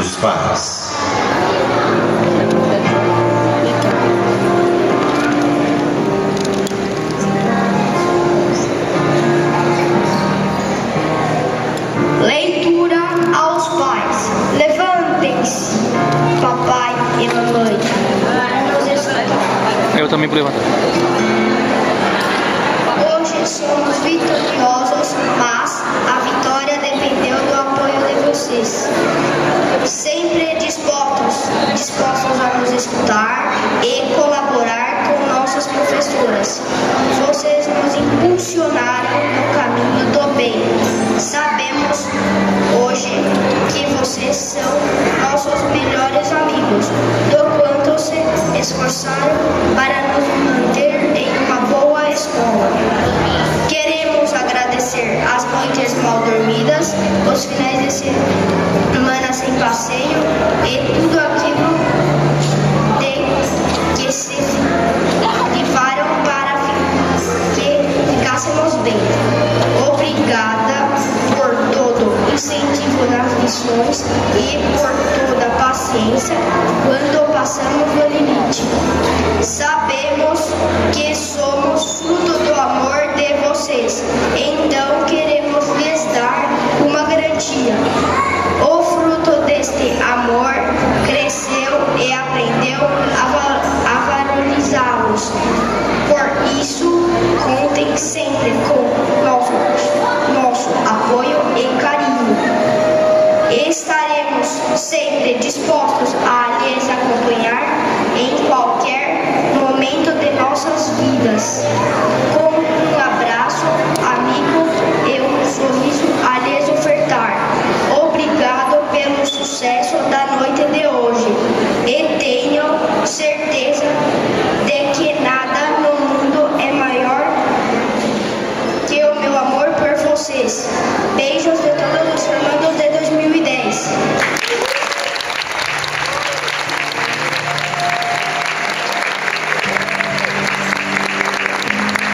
dos pais. Leitura aos pais. Levantem-se, papai e mamãe, para nos escutar. Eu também vou levantar. Hoje somos vitoriosos, mas a vitória dependeu do apoio de vocês. Sempre dispostos a nos escutar e colaborar com nossas professoras. Vocês nos impulsionaram no caminho do bem. Sabemos hoje que vocês são nossos melhores amigos, do quanto se esforçaram para nos manter em uma boa escola. Queremos agradecer as noites mal dormidas, os finais de semana sem passeio e tudo aquilo de que se livraram para que ficássemos bem. Obrigada por todo o incentivo nas lições e por toda a paciência quando passamos do limite. Sabemos que somos fruto do amor de vocês, então queremos lhes dar uma garantia. O fruto deste amor cresceu e aprendeu a valorizá-los. Por isso, contem sempre com nosso apoio e carinho. Estaremos sempre dispostos a lhes acompanhar em qualquer momento de nossas vidas. Com um abraço